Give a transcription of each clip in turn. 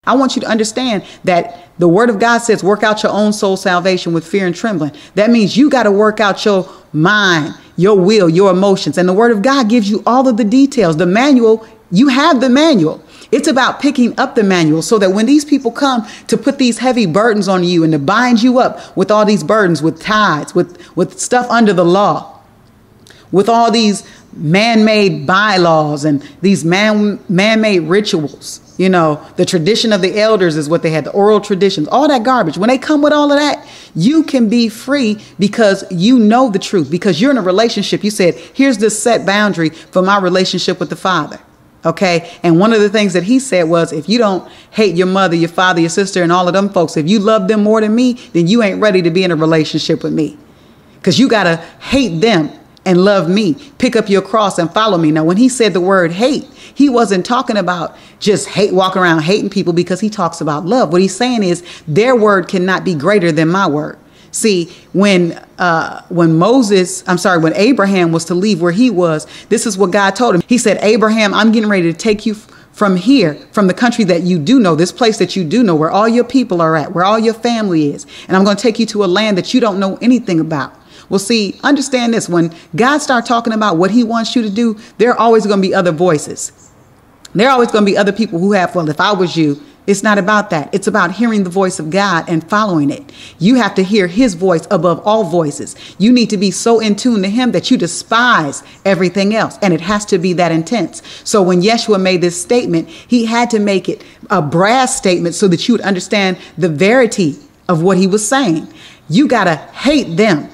I want you to understand that the word of God says, work out your own soul salvation with fear and trembling. That means you got to work out your mind, your will, your emotions. And the word of God gives you all of the details. The manual, you have the manual. It's about picking up the manual so that when these people come to put these heavy burdens on you and to bind you up with all these burdens, with tithes, with stuff under the law, with all these man-made bylaws and these man-made rituals, you know, the tradition of the elders is what they had, the oral traditions, all that garbage. When they come with all of that, you can be free because you know the truth, because you're in a relationship. You said, here's this set boundary for my relationship with the Father. OK, and one of the things that he said was, if you don't hate your mother, your father, your sister, and all of them folks, if you love them more than me, then you ain't ready to be in a relationship with me, because you got to hate them and love me. Pick up your cross and follow me. Now, when he said the word hate, he wasn't talking about just hate, walking around hating people, because he talks about love. What he's saying is their word cannot be greater than my word. See, when Abraham was to leave where he was, this is what God told him. He said, Abraham, I'm getting ready to take you from here, from the country that you do know, this place that you do know, where all your people are at, where all your family is. And I'm going to take you to a land that you don't know anything about. Well, see, understand this. When God starts talking about what he wants you to do, there are always going to be other voices. There are always going to be other people who have, well, if I was you. It's not about that. It's about hearing the voice of God and following it. You have to hear his voice above all voices. You need to be so in tune to him that you despise everything else. And it has to be that intense. So when Yeshua made this statement, he had to make it a brass statement so that you would understand the verity of what he was saying. You got to hate them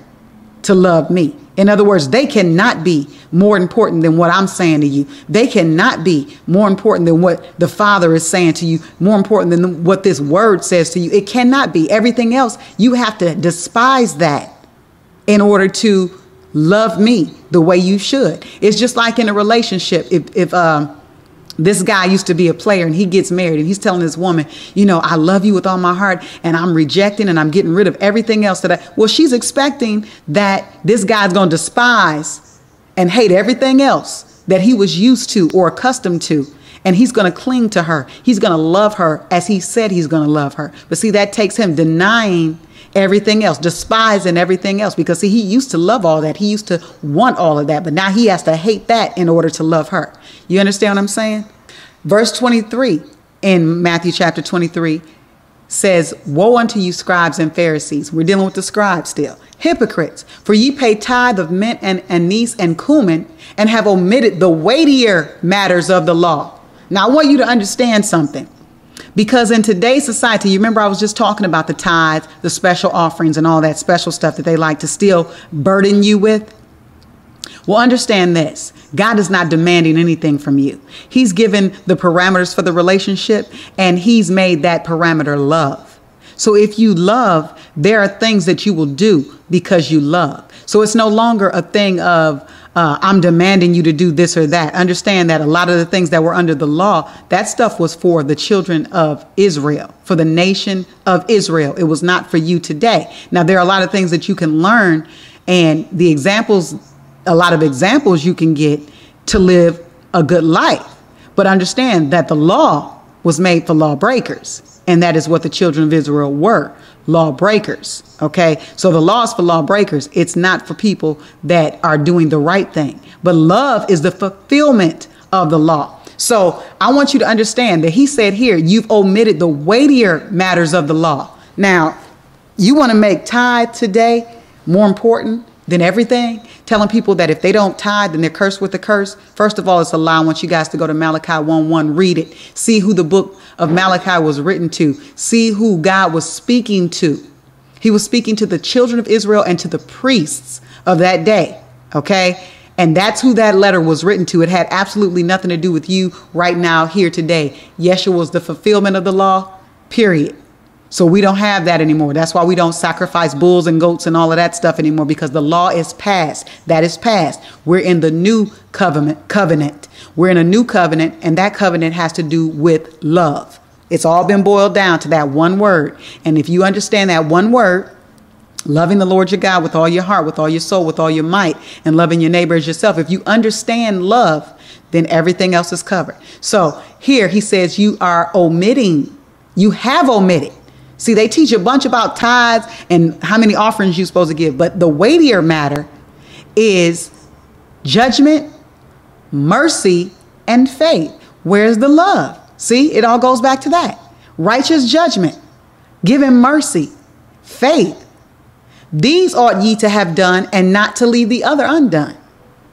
to love me. In other words, they cannot be more important than what I'm saying to you. They cannot be more important than what the Father is saying to you, more important than what this word says to you. It cannot be. Everything else, you have to despise that in order to love me the way you should. It's just like in a relationship. If this guy used to be a player and he gets married and he's telling this woman, you know, I love you with all my heart and I'm rejecting and I'm getting rid of everything else well, she's expecting that this guy's going to despise and hate everything else that he was used to or accustomed to. And he's going to cling to her. He's going to love her as he said he's going to love her. But see, that takes him denying everything else, despising everything else, because see, he used to love all that. He used to want all of that. But now he has to hate that in order to love her. You understand what I'm saying? Verse 23 in Matthew chapter 23 says, woe unto you, scribes and Pharisees. We're dealing with the scribes still. Hypocrites, for ye pay tithe of mint and anise and cumin and have omitted the weightier matters of the law. Now, I want you to understand something. Because in today's society, you remember I was just talking about the tithe, the special offerings and all that special stuff that they like to still burden you with. Well, understand this. God is not demanding anything from you. He's given the parameters for the relationship, and he's made that parameter love. So if you love, there are things that you will do because you love. So it's no longer a thing of I'm demanding you to do this or that. Understand that a lot of the things that were under the law, that stuff was for the children of Israel, for the nation of Israel. It was not for you today. Now, there are a lot of things that you can learn, and the examples, a lot of examples you can get to live a good life. But understand that the law was made for lawbreakers. And that is what the children of Israel were, lawbreakers. OK, so the law is for lawbreakers. It's not for people that are doing the right thing. But love is the fulfillment of the law. So I want you to understand that he said here, you've omitted the weightier matters of the law. Now, you want to make tithe today more important than everything, telling people that if they don't tithe, then they're cursed with a curse. First of all, it's a lie. I want you guys to go to Malachi 1:1, read it. See who the book of Malachi was written to. See who God was speaking to. He was speaking to the children of Israel and to the priests of that day. OK, and that's who that letter was written to. It had absolutely nothing to do with you right now, here today. Yeshua was the fulfillment of the law, period. So we don't have that anymore. That's why we don't sacrifice bulls and goats and all of that stuff anymore, because the law is past. That is past. We're in the new covenant. We're in a new covenant, and that covenant has to do with love. It's all been boiled down to that one word. And if you understand that one word, loving the Lord your God with all your heart, with all your soul, with all your might, and loving your neighbor as yourself, if you understand love, then everything else is covered. So here he says you are omitting You have omitted. See, they teach a bunch about tithes and how many offerings you're supposed to give. But the weightier matter is judgment, mercy, and faith. Where's the love? See, it all goes back to that. Righteous judgment, giving mercy, faith. These ought ye to have done and not to leave the other undone.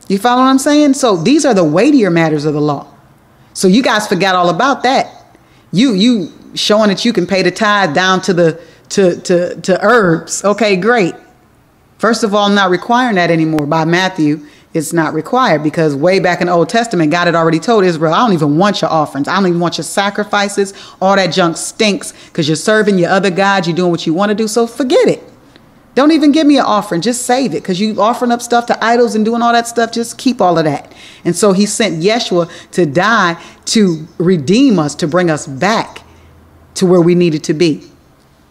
You follow what I'm saying? So these are the weightier matters of the law. So you guys forgot all about that. You showing that you can pay the tithe down to the to herbs. Okay, great. First of all, I'm not requiring that anymore. By Matthew, it's not required because way back in the Old Testament, God had already told Israel, I don't even want your offerings. I don't even want your sacrifices. All that junk stinks because you're serving your other gods. You're doing what you want to do. So forget it. Don't even give me an offering. Just save it because you offering up stuff to idols and doing all that stuff. Just keep all of that. And so he sent Yeshua to die to redeem us, to bring us back to where we needed to be.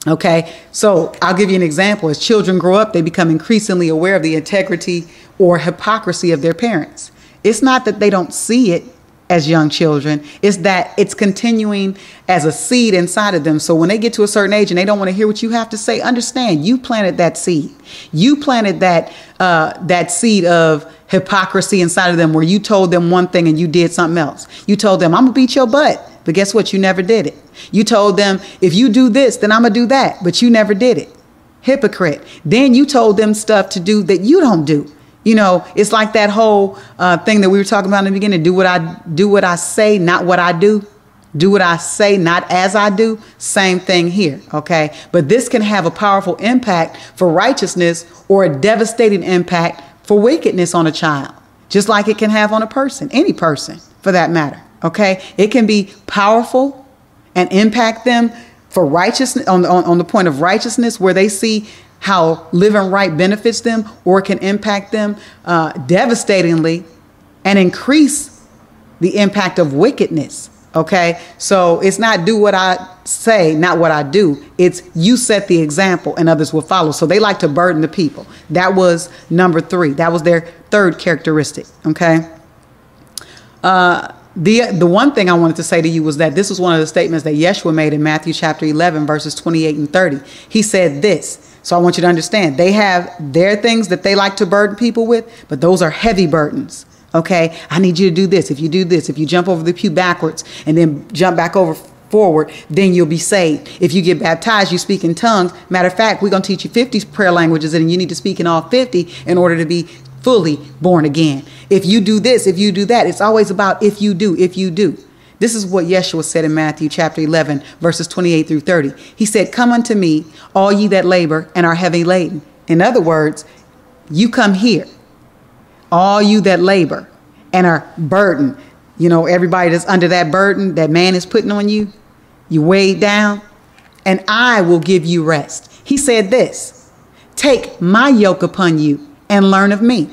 Okay, so I'll give you an example. As children grow up, they become increasingly aware of the integrity or hypocrisy of their parents. It's not that they don't see it as young children. It's that it's continuing as a seed inside of them. So when they get to a certain age and they don't want to hear what you have to say, understand you planted that seed. You planted that seed of hypocrisy inside of them where you told them one thing and you did something else. You told them, I'm going to beat your butt. But guess what? You never did it. You told them, if you do this, then I'm going to do that. But you never did it. Hypocrite. Then you told them stuff to do that you don't do. You know, it's like that whole thing that we were talking about in the beginning. Do what I say, not what I do. Do what I say, not as I do. Same thing here. OK, but this can have a powerful impact for righteousness or a devastating impact for wickedness on a child, just like it can have on a person, any person for that matter. OK, it can be powerful and impact them for righteousness on the point of righteousness where they see how living right benefits them, or it can impact them devastatingly and increase the impact of wickedness. OK, so it's not do what I say, not what I do. It's you set the example and others will follow. So they like to burden the people. That was number 3. That was their third characteristic. OK. The one thing I wanted to say to you was that this was one of the statements that Yeshua made in Matthew chapter 11, verses 28 and 30. He said this. So I want you to understand they have their things that they like to burden people with, but those are heavy burdens. OK, I need you to do this. If you do this, if you jump over the pew backwards and then jump back over forward, then you'll be saved. If you get baptized, you speak in tongues. Matter of fact, we're going to teach you 50 prayer languages and you need to speak in all 50 in order to be fully born again. If you do this, if you do that, it's always about if you do, if you do. This is what Yeshua said in Matthew chapter 11, verses 28 through 30. He said, come unto me, all ye that labor and are heavy laden. In other words, you come here, all you that labor and are burdened. You know, everybody that's under that burden that man is putting on you, you weighed down, and I will give you rest. He said this, take my yoke upon you and learn of me.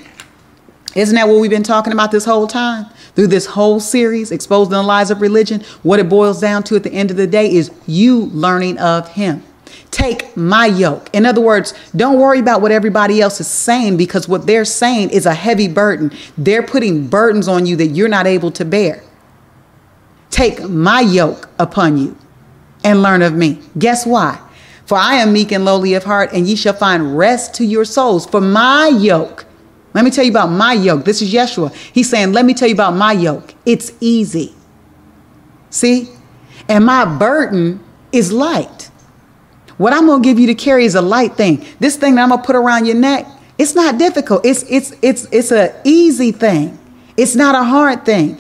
Isn't that what we've been talking about this whole time? Through this whole series, Exposing the Lies of Religion, what it boils down to at the end of the day is you learning of him. Take my yoke. In other words, don't worry about what everybody else is saying, because what they're saying is a heavy burden. They're putting burdens on you that you're not able to bear. Take my yoke upon you and learn of me. Guess why? For I am meek and lowly of heart, and ye shall find rest to your souls. For my yoke, let me tell you about my yoke. This is Yeshua. He's saying, let me tell you about my yoke. It's easy. See? And my burden is light. What I'm going to give you to carry is a light thing. This thing that I'm going to put around your neck, it's not difficult. It's an easy thing. It's not a hard thing.